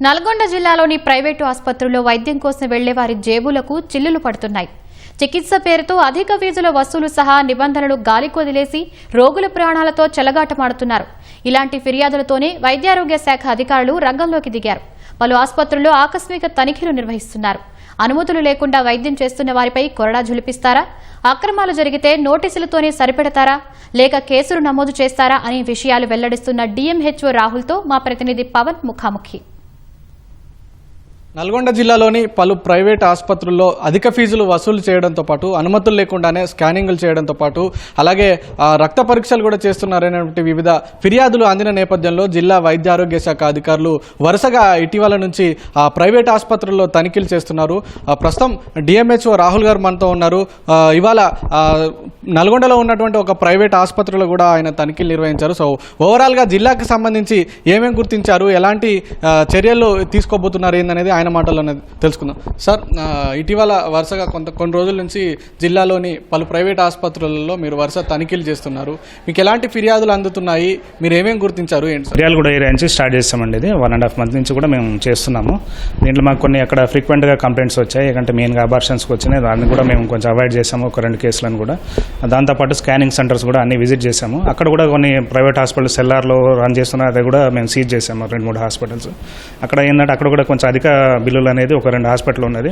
నల్గొండ జిల్లాలోని ప్రైవేటు ఆసుపత్రుల్లో వైద్యం కోసం వెళ్లే వారి జేబులకు చిల్లులు పడుతున్నాయి. చికిత్స పేరుతో అధిక ఫీజుల వసూలు సహా నిబంధనలు గాలికొదిలేసి రోగుల ప్రాణాలతో చెలగాటమాడుతున్నారు. ఇలాంటి ఫిర్యాదులతోనే వైద్యారోగ్య శాఖ అధికారులు రంగంలోకి దిగారు. పలు ఆసుపత్రుల్లో ఆకస్మిక తనిఖీలు నిర్వహిస్తున్నారు. అనుమతులు లేకుండా వైద్యం చేస్తున్న వారిపై కొరడా జులిపిస్తారా? అక్రమాలు జరిగితే నోటీసులతోనే సరిపెడతారా? లేక కేసులు నమోదు చేస్తారా అనే విషయాలు వెల్లడిస్తున్న డీఎంహెచ్ఓ రాహుల్తో మా ప్రతినిధి పవన్ ముఖాముఖి. నల్గొండ జిల్లాలోని పలు ప్రైవేట్ ఆసుపత్రుల్లో అధిక ఫీజులు వసూలు చేయడంతో పాటు అనుమతులు లేకుండానే స్కానింగ్లు చేయడంతో పాటు అలాగే రక్త పరీక్షలు కూడా చేస్తున్నారనేటువంటి వివిధ ఫిర్యాదులు అందిన నేపథ్యంలో జిల్లా వైద్య ఆరోగ్య శాఖ అధికారులు వరుసగా ఇటీవల నుంచి ప్రైవేట్ ఆసుపత్రుల్లో తనిఖీలు చేస్తున్నారు. ప్రస్తుతం డిఎంహెచ్ఓ రాహుల్ గారు మనతో ఉన్నారు. ఇవాళ నల్గొండలో ఉన్నటువంటి ఒక ప్రైవేట్ ఆసుపత్రిలో కూడా ఆయన తనిఖీలు నిర్వహించారు. సో ఓవరాల్గా జిల్లాకు సంబంధించి ఏమేమి గుర్తించారు, ఎలాంటి చర్యలు తీసుకోబోతున్నారు ఏందనేది ఆయన మాటల్లోనే తెలుసుకుందాం. సార్, ఇటీవల వరుసగా కొన్ని రోజుల నుంచి జిల్లాలోని పలు ప్రైవేట్ ఆసుపత్రులలో మీరు వరుస తనిఖీలు చేస్తున్నారు. మీకు ఎలాంటి ఫిర్యాదులు అందుతున్నాయి, మీరు ఏమేమి గుర్తించారు ఏంటి? మిర్యాలగూడ ఏరియా నుంచి స్టార్ట్ చేస్తామండి. ఇది 1.5 months నుంచి కూడా మేము చేస్తున్నాము. దీంట్లో మాకు కొన్ని అక్కడ ఫ్రీక్వెంట్గా కంప్లైంట్స్ వచ్చాయి. ఎందుకంటే మెయిన్గా అబార్షన్స్కి వచ్చినాయి. దాన్ని కూడా మేము కొంచెం అవాయిడ్ చేసాము, ఒక 2 కేసులను కూడా. దాంతోపాటు స్కానింగ్ సెంటర్స్ కూడా అన్ని విజిట్ చేసాము. అక్కడ కూడా కొన్ని ప్రైవేట్ హాస్పిటల్స్ సెల్లార్లో రన్ చేస్తున్నారు, అది కూడా మేము సీజ్ చేసాము 2-3 హాస్పిటల్స్. అక్కడ ఏంటంటే అక్కడ కూడా కొంచెం అధిక బిల్లులు అనేది ఒక 2 హాస్పిటల్ ఉన్నది.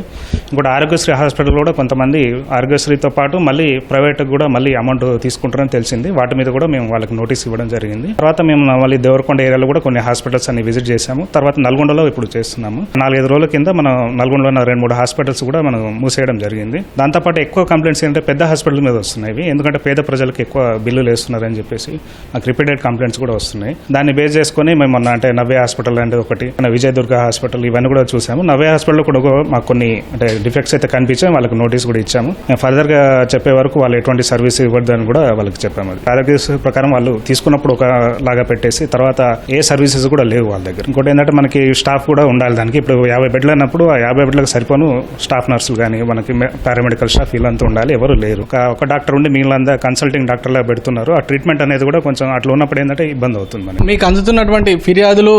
ఇంకోటి ఆరోగ్యశ్రీ హాస్పిటల్ కూడా కొంతమంది ఆరోగ్యశ్రీతో పాటు మళ్ళీ ప్రైవేట్కి కూడా మళ్ళీ అమౌంట్ తీసుకుంటారని తెలిసింది. వాటి మీద కూడా మేము వాళ్ళకి నోటీస్ ఇవ్వడం జరిగింది. తర్వాత మేము మళ్ళీ దేవరకొండ ఏరియాలో కూడా కొన్ని హాస్పిటల్స్ అన్ని విజిట్ చేసాము. తర్వాత నల్గొండలో ఇప్పుడు చేస్తున్నాము. 4-5 రోజుల కింద మనం నల్గొండలో ఉన్న 2-3 హాస్పిటల్స్ కూడా మనం మూసేయడం జరిగింది. దాంతోపాటు ఎక్కువ కంప్లైంట్స్ ఏంటంటే పెద్ద హాస్పిటల్ మీద వస్తున్నాయి. ఎందుకంటే పేద ప్రజలకు ఎక్కువ బిల్లులు వేస్తున్నారని చెప్పేసి నాకు రిపీటెడ్ కంప్లైంట్స్ కూడా వస్తున్నాయి. దాన్ని బేస్ చేసుకుని మేము మొన్న అంటే నవ్య హాస్పిటల్ అంటే ఒకటి, విజయదుర్గ హాస్పిటల్, ఇవన్నీ కూడా చూసాము. నవ్య హాస్పిటల్లో కూడా మాకు కొన్ని అంటే డిఫెక్ట్స్ అయితే కనిపించాయి. వాళ్ళకి నోటీస్ కూడా ఇచ్చాము. మేము ఫర్దర్గా చెప్పే వరకు వాళ్ళు ఎటువంటి సర్వీస్ ఇవ్వద్దని కూడా వాళ్ళకి చెప్పాము. ఆరోగ్యశ్రీ ప్రకారం వాళ్ళు తీసుకున్నప్పుడు ఒక లాగా పెట్టేసి తర్వాత ఏ సర్వీసెస్ కూడా లేవు వాళ్ళ దగ్గర. ఇంకోటి ఏంటంటే మనకి స్టాఫ్ కూడా ఉండాలి. దానికి ఇప్పుడు 50 బెడ్లు అన్నప్పుడు ఆ 50 బెడ్లకు సరిపోను స్టాఫ్ నర్సులు కానీ మనకి పారామెడికల్ స్టాఫ్ వీళ్ళంతా ఉండాలి. ఎవరు లేరు. ఒక డాక్టర్ ఉండి మిగిలినంతా కన్సల్టింగ్ డాక్టర్లా పెడుతున్నారు. ఆ ట్రీట్మెంట్ అనేది కూడా కొంచెం అట్లా ఉన్నప్పుడు ఏంటంటే ఇబ్బంది అవుతుంది. మీకు అందుతున్నటువంటి ఫిర్యాదులు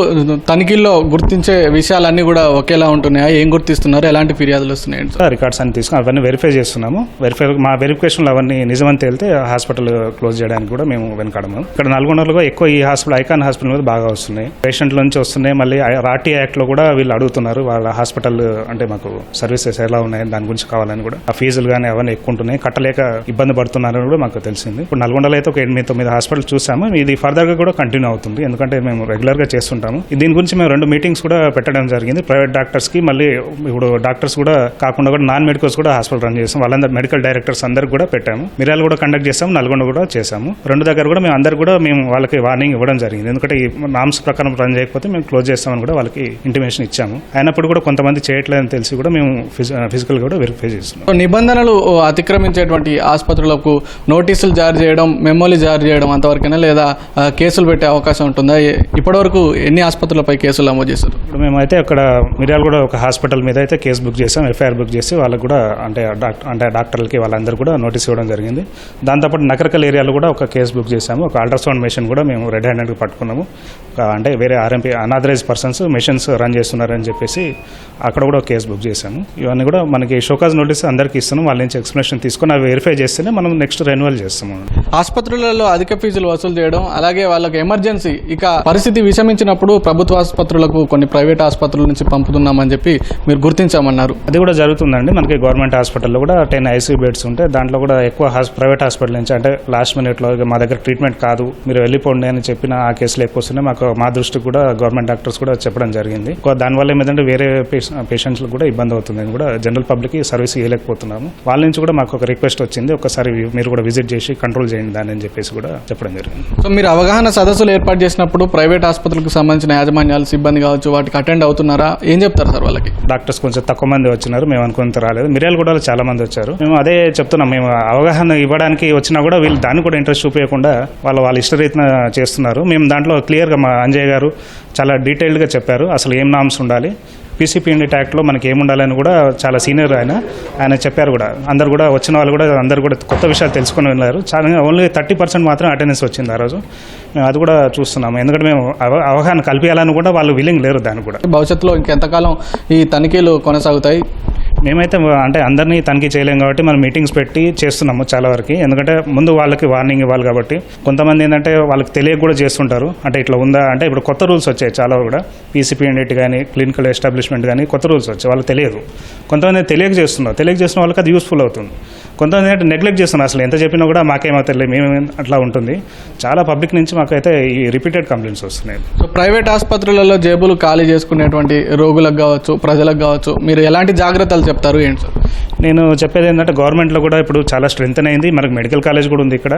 తనిఖీల్లో గుర్తించే విషయాలన్నీ కూడా ఒకేలా ఉంటున్నాయా? ఏం గుర్తిస్తున్నారు, ఎలాంటి ఫిర్యాదులు వస్తున్నాయి? రికార్డ్స్ అన్ని తీసుకుని అవన్నీ వెరిఫై చేస్తున్నాము. మా వెరిఫికేషన్లో అవన్నీ నిజమని తేలితే హాస్పిటల్ క్లోజ్ చేయడానికి కూడా మేము వెనకాడము. ఇక్కడ నల్గొండలో ఎక్కువ ఈ హాస్పిటల్ ఐకాన్ హాస్పిటల్ మీద బాగా వస్తున్నాయి. పేషెంట్ల నుంచి వస్తున్నాయి. మళ్ళీ రాటీ యాక్ట్ లో కూడా వీళ్ళు అడుగుతున్నారు వాళ్ళ హాస్పిటల్ అంటే మాకు సర్వీసెస్ ఎలా ఉన్నాయి దాని గురించి కావాలని కూడా. ఆ ఫీజులు కానీ అవన్నీ ఎక్కువ ఉంటున్నాయి, కట్టలేక ఇబ్బంది పడుతున్నారని కూడా మాకు తెలిసింది. ఇప్పుడు నల్గొండలో అయితే ఒక 8-9 హాస్పిటల్ చూసాము. ఇది ఫర్దర్ గా కూడా కంటిన్యూ అవుతుంది. ఎందుకంటే మేము రెగ్యులర్ గా చేస్తుంటాము. దీని గురించి మేము 2 మీటింగ్స్ కూడా పెట్టడం జరిగింది. ప్రైవేట్ డాక్టర్స్ కి, మళ్ళీ ఇప్పుడు డాక్టర్స్ కూడా కాకుండా కూడా నాన్ మెడికల్స్ కూడా హాస్పిటల్ రన్ చేస్తాం. వాళ్ళందరూ మెడికల్ డైరెక్టర్స్ అందరికి కూడా పెట్టాము. మిర్యాల కూడా కండక్ట్ చేస్తాము, నల్గొండ కూడా చేసాము. 2 దగ్గర కూడా మేము అందరు కూడా మేము వాళ్ళకి వార్నింగ్ ఇవ్వడం జరిగింది. ఎందుకంటే ఈ నామ్స్ ప్రకారం రన్ చేయకపోతే మేము క్లోజ్ చేస్తామని కూడా వాళ్ళకి ఇంటిమేషన్ ఇచ్చాము. అయినప్పుడు కూడా కొంతమంది చేయట్లేదని తెలిసి కూడా మేము ఫిజికల్ కూడా వెరిఫై చేస్తున్నాం. నిబంధనలు అతిక్రమించేటువంటి ఆసుపత్రులకు నోటీసులు జారీ చేయడం, మెమోలు జారీ చేయడం అంతవరకైనా, లేదా కేసులు పెట్టే అవకాశం ఉంటుందా? ఇప్పటివరకు ఎన్ని ఆసుపత్రులపై కేసులు నమోదు చేశారు? ఇప్పుడు మేమైతే అక్కడ మిర్యాల కూడా ఒక హాస్పిటల్ మీద అయితే కేసు బుక్ చేసాం, ఎఫ్ఐఆర్ బుక్ చేసి వాళ్ళకు కూడా అంటే డాక్టర్లకి వాళ్ళందరూ కూడా నోటీస్ ఇవ్వడం జరిగింది. దాంతోపాటు నకరకల్ ఏరియాలో కూడా ఒక కేసు బుక్ చేసాము. ఒక అల్ట్రాసౌండ్ మెషిన్ కూడా మేము రెడ్ హ్యాండెడ్గా పట్టుకున్నాము. అంటే వేరే RMP unauthorised persons machines run చేస్తున్నారని చెప్పేసి అక్కడ కూడా కేసు బుక్ చేసాము. ఇవన్నీ కూడా మనకి షోకాజ్ నోటీస్ అందరికీ ఇస్తున్నాం. వాళ్ళ నుంచి ఎక్స్ప్లెనేషన్ తీసుకొని అవి వెరిఫై చేస్తేనే మనం నెక్స్ట్ రెన్యువల్ చేస్తాము. ఆసుపత్రులలో అధిక ఫీజులు వసూలు చేయడం, అలాగే వాళ్ళకి ఎమర్జెన్సీ ఇక పరిస్థితి విషమించినప్పుడు ప్రభుత్వ ఆసుపత్రులకు కొన్ని ప్రైవేట్ ఆసుపత్రుల నుంచి పంపుతున్నామని చెప్పి మీరు గుర్తించామన్నారు. అది కూడా జరుగుతుందండి. మనకి గవర్నమెంట్ హాస్పిటల్లో కూడా 10 ఐసీయూ బెడ్స్ ఉంటాయి. దాంట్లో కూడా ఎక్కువ ప్రైవేట్ హాస్పిటల్ నుంచి అంటే లాస్ట్ మినిట్లో మా దగ్గర ట్రీట్మెంట్ కాదు, మీరు వెళ్ళిపోండి అని చెప్పిన ఆ కేసులు ఎక్కువ వస్తున్నాయి. మా దృష్టికి కూడా గవర్నమెంట్ డాక్టర్స్ కూడా చెప్పడం జరిగింది. దానివల్ల ఏమిటంటే వేరే పేషెంట్లకు కూడా ఇబ్బంది అవుతుంది అని కూడా జనరల్ పబ్లిక్ సర్వీస్ ఇవ్వలేకపోతున్నాము. వాళ్ళ నుంచి కూడా మాకు ఒక రిక్వెస్ట్ వచ్చింది, ఒకసారి మీరు కూడా విజిట్ చేసి కంట్రోల్ చేయండి దాని అని చెప్పేసి కూడా చెప్పడం జరిగింది. సో మీరు అవగాహన సదస్సులు ఏర్పాటు చేసినప్పుడు ప్రైవేట్ హాస్పిటల్కి సంబంధించిన యాజమాన్యాలు, సిబ్బంది కావచ్చు, వాటికి అటెండ్ అవుతున్నారా? ఏం చెప్తారు సార్ వాళ్ళకి? డాక్టర్స్ కొంచెం తక్కువ మంది వచ్చినారు, మేము అనుకున్నంత రాలేదు. మిర్యాలగూడలో చాలా మంది వచ్చారు. మేము అదే చెప్తున్నాం, మేము అవగాహన ఇవ్వడానికి వచ్చినా కూడా వీళ్ళు దాన్ని కూడా ఇంట్రెస్ట్ చూపించకుండా వాళ్ళ ఇష్టరీతిన చేస్తున్నారు. మేము దాంట్లో క్లియర్గా మా అంజయ్ గారు చాలా డీటెయిల్డ్గా చెప్పారు అసలు ఏం నామ్స్ ఉండాలి, పీసీపీఎన్డీ యాక్ట్లో మనకి ఏముండాలని కూడా చాలా సీనియర్ ఆయన చెప్పారు కూడా. అందరు కూడా వచ్చిన వాళ్ళు కూడా అందరు కూడా కొత్త విషయాలు తెలుసుకొని వెళ్ళారు. చాలా ఓన్లీ 30% మాత్రం అటెండెన్స్ వచ్చింది ఆ రోజు. మేము అది కూడా చూస్తున్నాము, ఎందుకంటే మేము అవగాహన కల్పించాలని కూడా వాళ్ళు విల్లింగ్ లేరు. దానికి కూడా భవిష్యత్తులో ఇంకెంతకాలం ఈ తనిఖీలు కొనసాగుతాయి? మేమైతే అంటే అందరినీ తనిఖీ చేయలేం కాబట్టి మనం మీటింగ్స్ పెట్టి చేస్తున్నాము చాలా వరకు. ఎందుకంటే ముందు వాళ్ళకి వార్నింగ్ ఇవ్వాలి కాబట్టి. కొంతమంది ఏంటంటే వాళ్ళకి తెలియక కూడా చేస్తుంటారు. అంటే ఇట్లా ఉందా అంటే ఇప్పుడు కొత్త రూల్స్ వచ్చాయి చాలా కూడా, పీసీపీఎన్డీ కానీ క్లినికల్ ఎస్టాబ్లిష్మెంట్ కానీ కొత్త రూల్స్ వచ్చాయి. వాళ్ళకి తెలియదు. కొంతమంది తెలియక చేస్తున్నారు. తెలియక చేసిన వాళ్ళకి అది యూస్ఫుల్ అవుతుంది. కొంతమంది ఏంటంటే నెగ్లెక్ట్ చేస్తున్నారు. అసలు ఎంత చెప్పినా కూడా మాకేమవుతుంది మేము అట్లా ఉంటుంది. చాలా పబ్లిక్ నుంచి మాకైతే ఈ రిపీటెడ్ కంప్లైంట్స్ వస్తున్నాయి. సో ప్రైవేట్ ఆసుపత్రులలో జేబులు ఖాళీ చేసుకునేటువంటి రోగులకు కావచ్చు, ప్రజలకు కావచ్చు, మీరు ఎలాంటి జాగ్రత్తలు చెప్తారు ఏంటి సార్? నేను చెప్పేది ఏంటంటే గవర్నమెంట్లో కూడా ఇప్పుడు చాలా స్ట్రెంత్ అయింది. మనకు మెడికల్ కాలేజ్ కూడా ఉంది ఇక్కడ.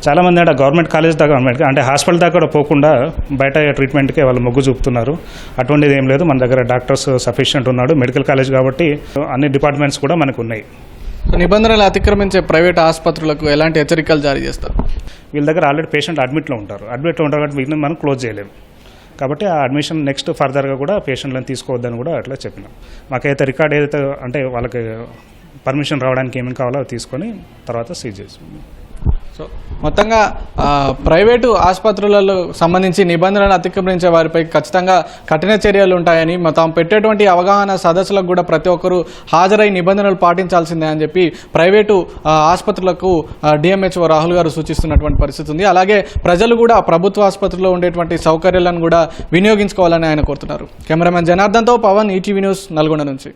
చాలామంది అంటే గవర్నమెంట్ కాలేజ్ దాకా అంటే హాస్పిటల్ దాకా కూడా పోకుండా బయట ట్రీట్మెంట్కే వాళ్ళు మొగ్గు చూపుతున్నారు. అటువంటిది ఏం లేదు. మన దగ్గర డాక్టర్స్ సఫిషియెంట్ ఉన్నాడు. మెడికల్ కాలేజ్ కాబట్టి అన్ని డిపార్ట్మెంట్స్ కూడా మనకు ఉన్నాయి. నిబంధనలు అతిక్రమించే ప్రైవేట్ ఆసుపత్రులకు ఎలాంటి హెచ్చరికలు జారీ చేస్తారు? వీళ్ళ దగ్గర ఆల్రెడీ పేషెంట్ అడ్మిట్లో ఉంటారు కాబట్టి వీళ్ళని మనం క్లోజ్ చేయలేము. కాబట్టి ఆ అడ్మిషన్ నెక్స్ట్ ఫర్దర్గా కూడా పేషెంట్లను తీసుకోవద్దని కూడా అట్లా చెప్పినాం. మాకైతే రికార్డ్ ఏదైతే అంటే వాళ్ళకి పర్మిషన్ రావడానికి ఏమేమి కావాలో అవి తీసుకొని తర్వాత సీజ్ చేస్తాం. సో మొత్తంగా ప్రైవేటు ఆసుపత్రులలో సంబంధించి నిబంధనలు అతిక్రమించే వారిపై ఖచ్చితంగా కఠిన చర్యలు ఉంటాయని, తాము పెట్టేటువంటి అవగాహన సదస్సులకు కూడా ప్రతి ఒక్కరూ హాజరై నిబంధనలు పాటించాల్సిందే అని చెప్పి ప్రైవేటు ఆసుపత్రులకు డిఎంహెచ్ఓ రాహుల్ గారు సూచిస్తున్నటువంటి పరిస్థితి ఉంది. అలాగే ప్రజలు కూడా ప్రభుత్వ ఆసుపత్రిలో ఉండేటువంటి సౌకర్యాలను కూడా వినియోగించుకోవాలని ఆయన కోరుతున్నారు. కెమెరామెన్ జనార్దన్తో పవన్, ఈటీవీ న్యూస్, నల్గొండ నుంచి.